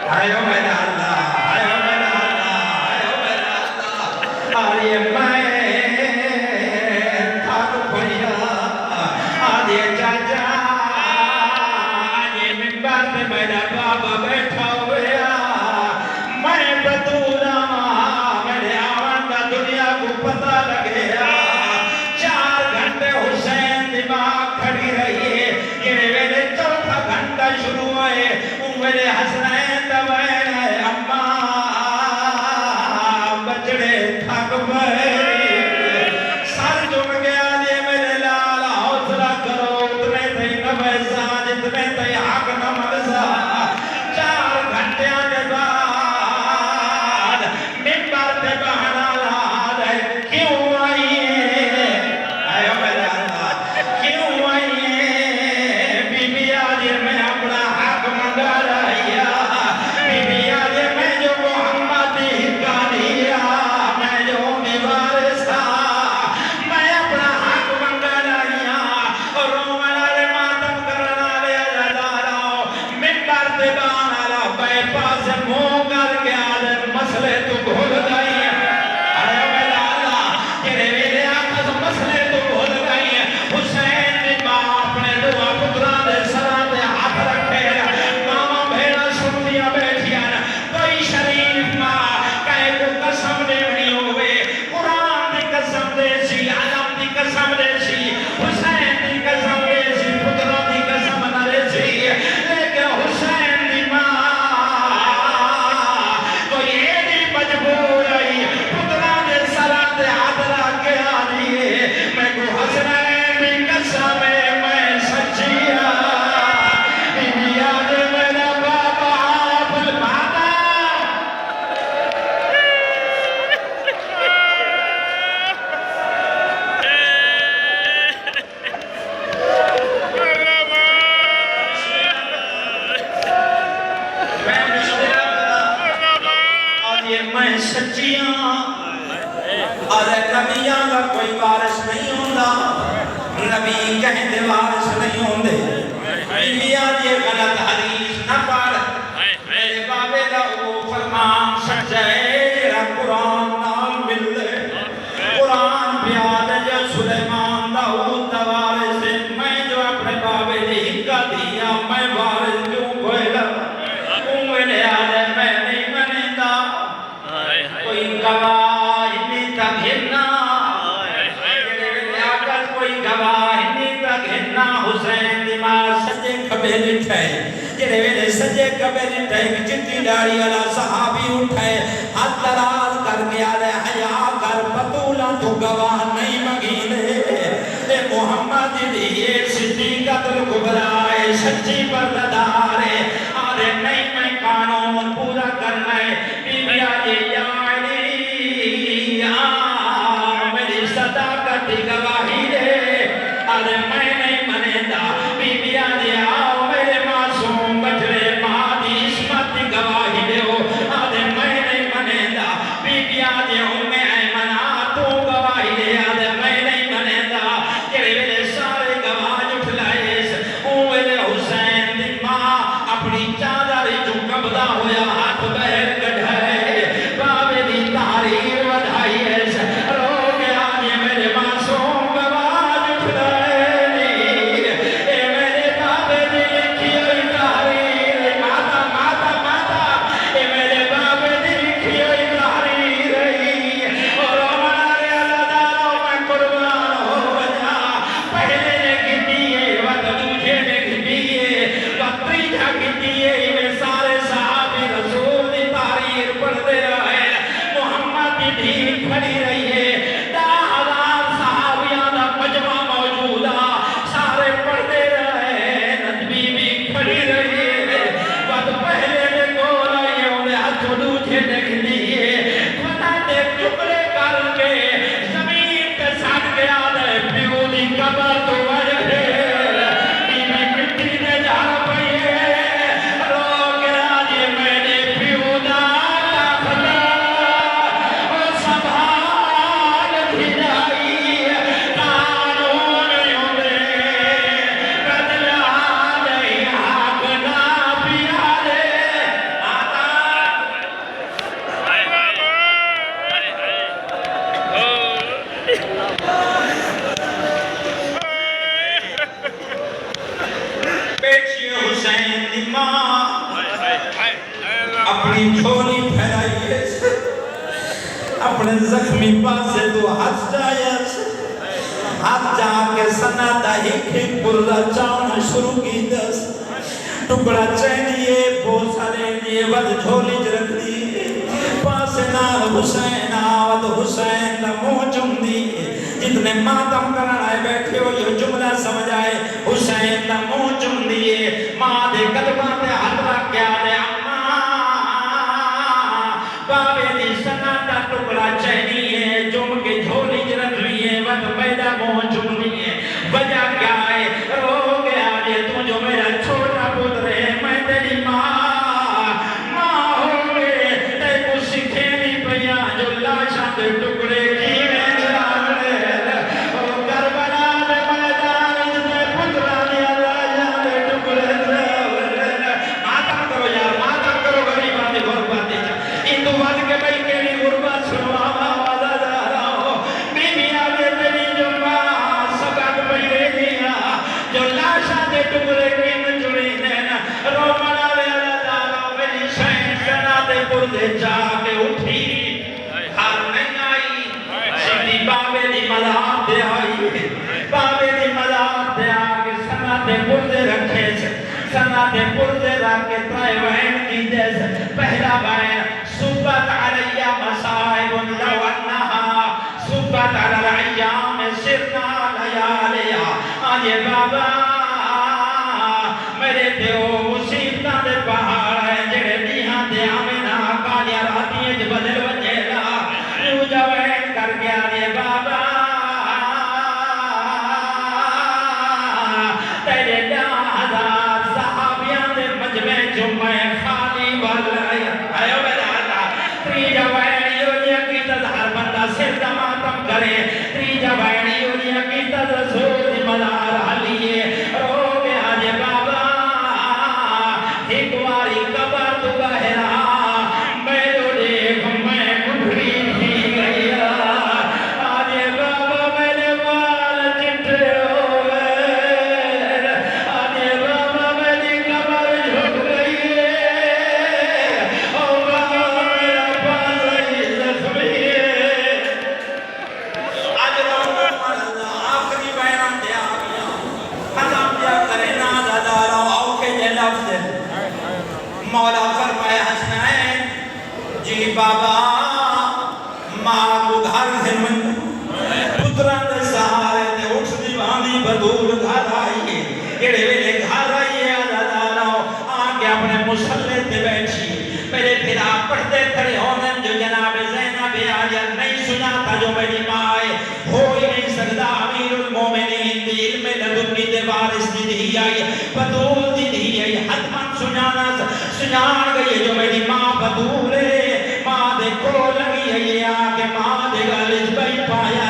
आयो मेरा अल्लाह, आयो मेरा अल्लाह, आयो मेरा अल्लाह। अरे मैं थक पड़िया, अरे चाचा, ये मिंबर पे मेरा बाबा बैठा हुआ, मैं बतूरा, मेरे आवन का दुनिया को पता लगे। 4 घंटे हुसैन दिमाग खड़ी रही है, ये मेरे चौथा घंटा शुरू है, मेरे हसनैन दबैन है, अम्मा बचड़े थक गए, सर झुक गया जी मेरे लाल, हौसला करो, उतने थे नबे साज, इतने थे हक न मरसा। 4 घंटे के बाद मिंबर पे बहाना ला दे, क्यों आई है? आयो मेरा अल्लाह, क्यों आई है? बीबी आज मैं अपना हक मंगा रही है, बीबी आज मैं जो मोहम्मद का दिया, मैं जो निवारिस था, मैं अपना हक मंगा रही हूं। और रोमन वाले मातम करने वाले अज़ादारा मिंबर पे बहाना ला, बाईपास से मुंह करके आले मसले तू भूल गई है। आयो मेरा अल्लाह, तेरे मेरे आपस मसले तू भूल गई है। हुसैन की मां अपने दुआ पुत्रा दे सरा ते हाथ रखे, मामा भेड़ा सुनिया बैठिया, कोई शरीफ मां कहे को कसम देनी होवे, कुरान दी कसम दे सी, आलम दी कसम दे सी, हुसैन दी कसम दे सी, पुत्रा दी कसम न दे सी, लेकिन हुसैन दी मां कोई एडी मजबूर आई, पुत्रा दे सरा ते हाथ रख के आ रही है, मैं को हुसैन दी कसम है, मैं सच्चिया, बीबी आज मेरा बाबा आपल बाबा। मैं सच्चिया, अरे नबियां का कोई वारिस नहीं होता, नबी कहते वारिस नहीं होंगे। मियां ये गलत हदीस न पढ़, मेरे बाबे का वो फरमान सच्चा है, जेड़ा कुरान नाल मिलदे, कुरान प्याद जो सुलेमान दाऊद दा वारिस है, मैं जो अपने बाबे दी हिक्का दिया, मैं वारिस क्यों कोयला मेरे आले मैं नहीं मनेंदा, कोई गवाह नहीं तक हिन्ना, कोई गवाह नहीं तक हिन्ना। हुसैन दी मां सजे खबे लिठे, जेड़े वेले सजे खबे लिठे, चिट्टी दाढ़ी वाला सहाबी उठे, हाथ दराज करके आले हया कर, बतूला तू गवाह नहीं मंगीले, ए मोहम्मद दी ये सिद्दीक़तुल कुबरा है, सच्ची पर्दादार है, अरे नहीं मैं कानून पूरा करना है, बीबिया ये यानी मेरी सदाकत की गवाही दे, अरे मैं नहीं मनेंदा, बीबिया ने आओ मेरे मासूम बचड़े मां दी इस्मत की गवाही दो, अरे मैं नहीं मनेंदा, बीबिया ने उम्मे ऐमना तू गवाही दे, अरे मैं नहीं मनेंदा, जेड़े वेले सारे गवाह उठलाए, ओ वेले हुसैन दी मां अपनी चादर चो कबदा होया हाथ बहर कढ़ाए, झोली फैलाइए अपने जख्मी पासे तो हाथ जाए हाथ जाके सना दाही के पुरला चावना शुरू की दस टुकड़ा चाहिए बोसा ले लिए वद झोली रख दी पास नाल हुसैन आवत हुसैन दा मुंह चुम दी जितने मातम करन आए बैठे हो ये जुमला समझ आए हुसैन दा मुंह चुम दिए मां दे कदमां ते हाथ रख के आले अम्मा बाबे दी सना दा टुकड़ा चाहिए जुम के झोली रख लिए वद मेरा मुंह चुम लिए वजह क्या है रो गया ये तू जो मेरा छोटा पुत्र है मैं तेरी मां हो गए ते को सिखे नहीं पिया जो लाशा दे टुकड़े की जाके उठी हार नहीं आई सीधी बाबे दी मलाद दे आई बाबे दी मलाद दे आके सना दे पुर्दे रखे सना दे पुर्दे रख के ताए वहन की देस पहला वहन सुबत अलैया मसाइबुन लव अन्नहा सुबत अलैया में सिरना लयालिया आजे बाबा मेरे ते ओ मुसीबतां दे पहाड़ है जेड़े दिहां दे आवे ना कालिया रातियां च बदल वजेला तू जवैन कर गया रे बाबा तेरे 10,000 सहाबियां दे मजमे च मैं खाली वाला आयो मेरा अल्लाह त्री जवैन योनिया की तज़हर बंदा सिर दा मातम करे त्री जवैन योनिया की तज़ रसूल दी मलार हलिए रो गया रे बाबा एक बारी कबर तो बहरा मैं तो देख मैं बुढ़ी थी गया आजे बाबा मेरे बाल चिट्टे हो गए आजे बाबा मेरी कबर झुक गई है ओ बाबा मेरा पास जख्मी है आज आखिरी बयान दे आ गया खत्म क्या करे ना दादा आओ के ये लफ्ज मौला फरमाया हसनैन जी बाबा मां को घर से मन पुत्रा दे सहारे ते उठदी बांदी बदूल घर आई एड़े वेले घर आई है दादा आके अपने मुसल्ले ते बैठी मेरे फिरा पढ़ते खड़े होने जो जनाब ज़ैनब आजर नहीं सुना था जो मेरी मां है हो ही नहीं सकता अमीरुल मोमिनीन दी इल्म लदुन्नी दे वारिस दी दी आई बदूल दी दी आई हतमन सुनाना सुनान गई जो मेरी मां बदूल है मां दे को लगी है आके मां दे गल च बैठ पाया